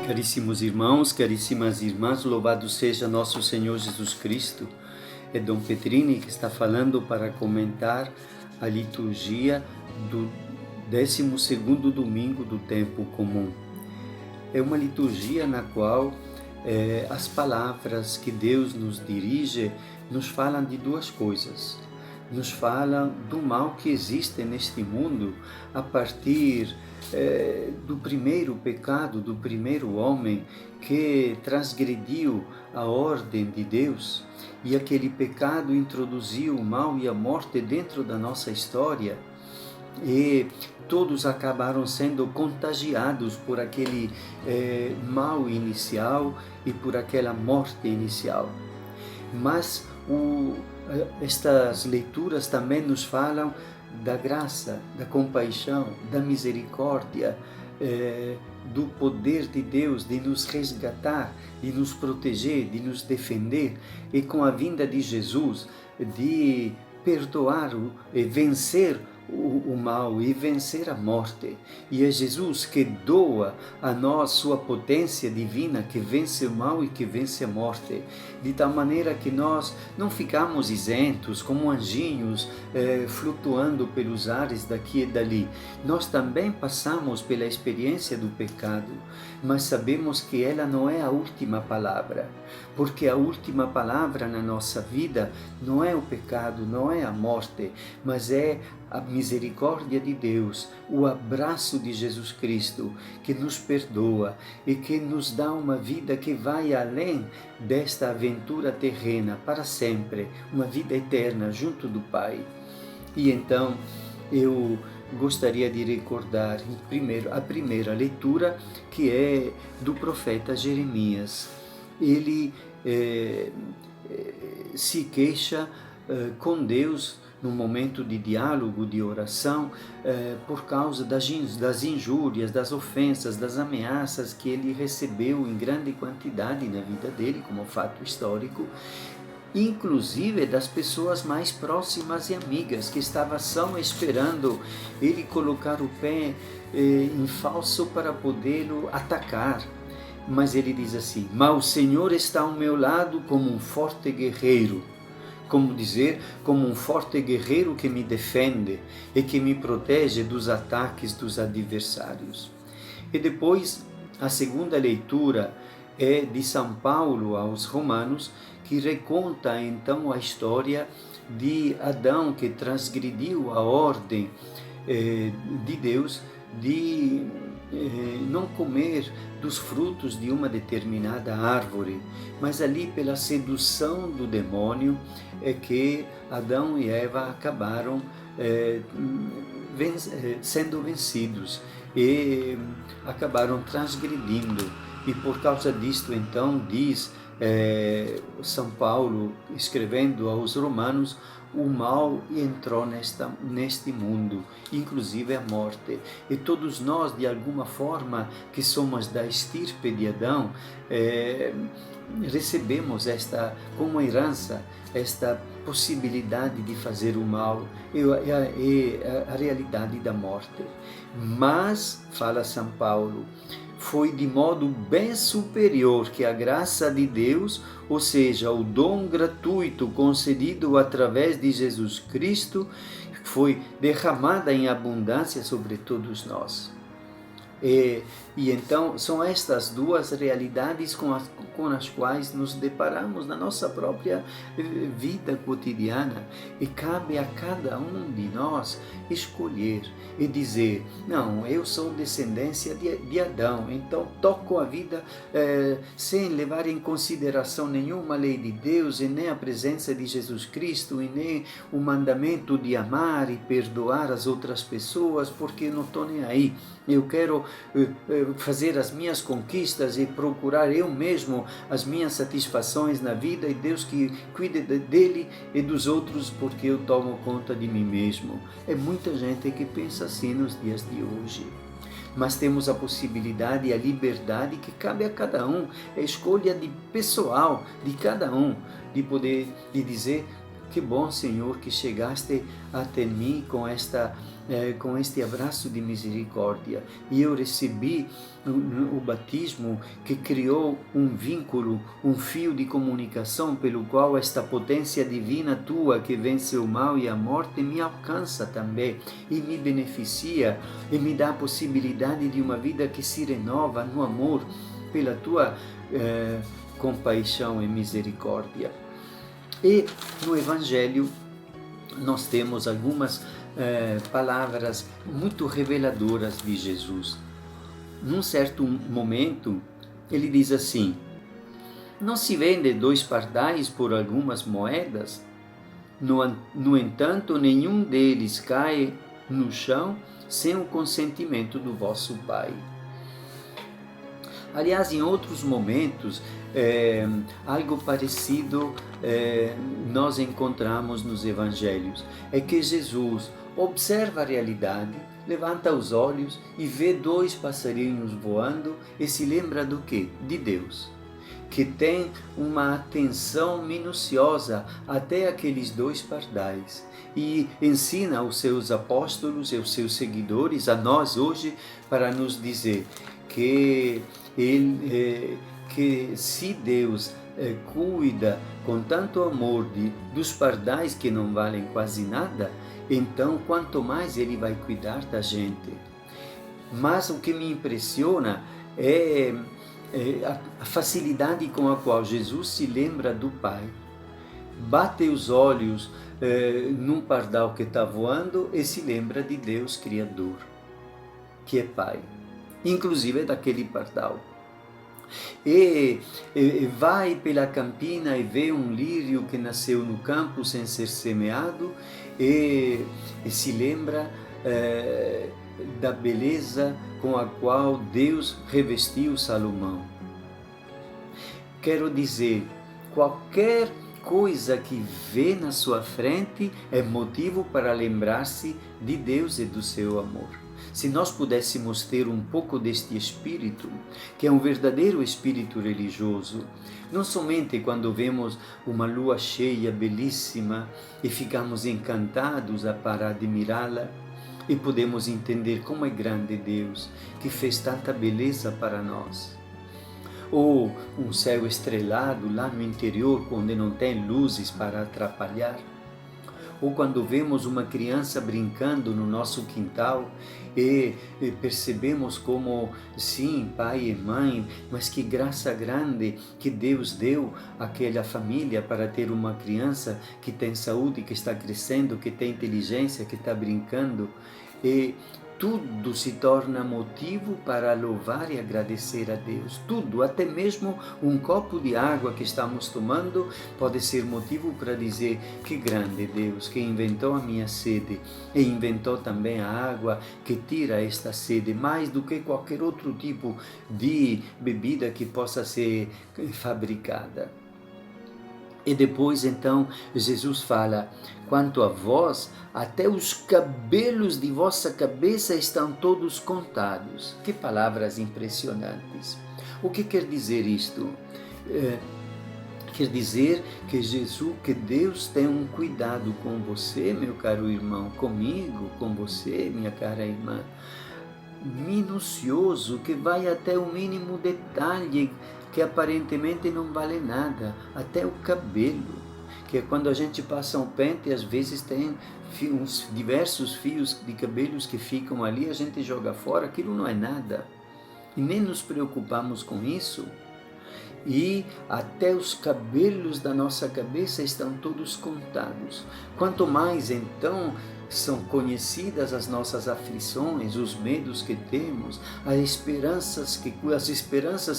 Caríssimos irmãos, caríssimas irmãs, louvado seja nosso Senhor Jesus Cristo. É Dom Petrini que está falando para comentar a liturgia do 12º domingo do tempo comum. É uma liturgia na qual as palavras que Deus nos dirige nos falam de duas coisas. Nos falam do mal que existe neste mundo a partir do primeiro pecado, do primeiro homem que transgrediu a ordem de Deus, e aquele pecado introduziu o mal e a morte dentro da nossa história, e todos acabaram sendo contagiados por aquele mal inicial e por aquela morte inicial. Mas estas leituras também nos falam da graça, da compaixão, da misericórdia, do poder de Deus de nos resgatar, de nos proteger, de nos defender, e com a vinda de Jesus, de perdoar e vencer o mal e vencer a morte. E é Jesus que doa a nós sua potência divina, que vence o mal e que vence a morte, de tal maneira que nós não ficamos isentos como anjinhos flutuando pelos ares daqui e dali. Nós também passamos pela experiência do pecado, mas sabemos que ela não é a última palavra, porque a última palavra na nossa vida não é o pecado, não é a morte, mas é a misericórdia de Deus, o abraço de Jesus Cristo, que nos perdoa e que nos dá uma vida que vai além desta aventura terrena para sempre, uma vida eterna junto do Pai. E então eu gostaria de recordar a primeira leitura, que é do profeta Jeremias. Ele se queixa com Deus num momento de diálogo, de oração, por causa das injúrias, das ofensas, das ameaças que ele recebeu em grande quantidade na vida dele, como fato histórico, inclusive das pessoas mais próximas e amigas, que estavam só esperando ele colocar o pé em falso para podê-lo atacar. Mas ele diz assim: mas o Senhor está ao meu lado como um forte guerreiro. Como dizer, como um forte guerreiro que me defende e que me protege dos ataques dos adversários. E depois, a segunda leitura é de São Paulo aos Romanos, que reconta então a história de Adão, que transgrediu a ordem de Deus de não comer dos frutos de uma determinada árvore, mas ali pela sedução do demônio é que Adão e Eva acabaram sendo vencidos e acabaram transgredindo. E por causa disto, então, diz São Paulo, escrevendo aos Romanos, o mal entrou neste mundo, inclusive a morte. E todos nós, de alguma forma, que somos da estirpe de Adão, recebemos como herança esta possibilidade de fazer o mal e a realidade da morte. Mas, fala São Paulo, foi de modo bem superior que a graça de Deus, ou seja, o dom gratuito concedido através de Jesus Cristo, foi derramada em abundância sobre todos nós. E então são estas duas realidades com as quais nos deparamos na nossa própria vida cotidiana, e cabe a cada um de nós escolher e dizer: não, eu sou descendência de Adão, então toco a vida sem levar em consideração nenhuma lei de Deus, e nem a presença de Jesus Cristo, e nem o mandamento de amar e perdoar as outras pessoas, porque não estou nem aí. Eu quero fazer as minhas conquistas e procurar eu mesmo as minhas satisfações na vida, e Deus que cuide dele e dos outros, porque eu tomo conta de mim mesmo. É muita gente que pensa assim nos dias de hoje. Mas temos a possibilidade e a liberdade que cabe a cada um, a escolha pessoal de cada um, de poder dizer: Que bom, Senhor, que chegaste até mim com este abraço de misericórdia. E eu recebi o batismo que criou um vínculo, um fio de comunicação pelo qual esta potência divina tua que vence o mal e a morte me alcança também e me beneficia e me dá a possibilidade de uma vida que se renova no amor pela tua compaixão e misericórdia. E no Evangelho nós temos algumas palavras muito reveladoras de Jesus. Num certo momento, ele diz assim: não se vende 2 pardais por algumas moedas? No entanto, nenhum deles cai no chão sem o consentimento do vosso Pai. Aliás, em outros momentos, algo parecido nós encontramos nos Evangelhos. É que Jesus observa a realidade, levanta os olhos e vê 2 passarinhos voando e se lembra do quê? De Deus, que tem uma atenção minuciosa até aqueles 2 pardais e ensina aos seus apóstolos e aos seus seguidores, a nós hoje, para nos dizer que que se Deus cuida com tanto amor dos pardais que não valem quase nada, então quanto mais Ele vai cuidar da gente. Mas o que me impressiona é a facilidade com a qual Jesus se lembra do Pai. Bate os olhos num pardal que está voando e se lembra de Deus Criador, que é Pai, inclusive daquele pardal. E vai pela campina e vê um lírio que nasceu no campo sem ser semeado e se lembra da beleza com a qual Deus revestiu Salomão. Quero dizer, qualquer coisa que vê na sua frente é motivo para lembrar-se de Deus e do seu amor. Se nós pudéssemos ter um pouco deste espírito, que é um verdadeiro espírito religioso, não somente quando vemos uma lua cheia belíssima e ficamos encantados para admirá-la, e podemos entender como é grande Deus, que fez tanta beleza para nós. Ou um céu estrelado lá no interior, onde não tem luzes para atrapalhar. Ou quando vemos uma criança brincando no nosso quintal e percebemos como, sim, pai e mãe, mas que graça grande que Deus deu àquela família para ter uma criança que tem saúde, que está crescendo, que tem inteligência, que está brincando. E tudo se torna motivo para louvar e agradecer a Deus. Tudo, até mesmo um copo de água que estamos tomando, pode ser motivo para dizer que grande Deus, que inventou a minha sede e inventou também a água que tira esta sede, mais do que qualquer outro tipo de bebida que possa ser fabricada. E depois, então, Jesus fala: quanto a vós, até os cabelos de vossa cabeça estão todos contados. Que palavras impressionantes! O que quer dizer isto? Quer dizer que Jesus, que Deus tem um cuidado com você, meu caro irmão, comigo, com você, minha cara irmã, minucioso, que vai até o mínimo detalhe, que aparentemente não vale nada, até o cabelo, que é quando a gente passa um pente, às vezes tem uns diversos fios de cabelos que ficam ali, a gente joga fora, aquilo não é nada, e nem nos preocupamos com isso. E até os cabelos da nossa cabeça estão todos contados. Quanto mais, então, são conhecidas as nossas aflições, os medos que temos, as esperanças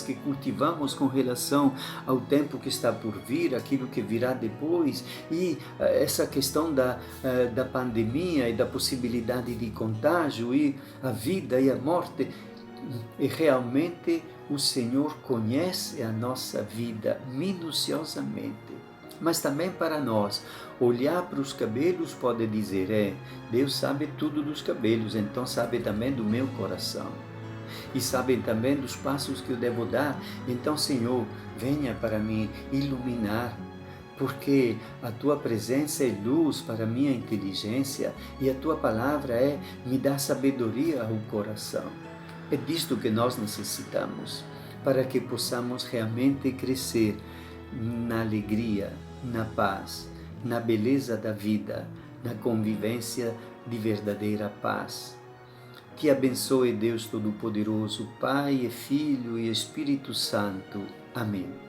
que cultivamos com relação ao tempo que está por vir, aquilo que virá depois, e essa questão da pandemia e da possibilidade de contágio, e a vida e a morte. E realmente o Senhor conhece a nossa vida minuciosamente. Mas também para nós, olhar para os cabelos pode dizer, Deus sabe tudo dos cabelos, então sabe também do meu coração. E sabe também dos passos que eu devo dar. Então, Senhor, venha para me iluminar, porque a tua presença é luz para a minha inteligência e a tua palavra me dá sabedoria ao coração. É disto que nós necessitamos para que possamos realmente crescer na alegria, na paz, na beleza da vida, na convivência de verdadeira paz. Te abençoe Deus Todo-Poderoso, Pai, Filho e Espírito Santo. Amém.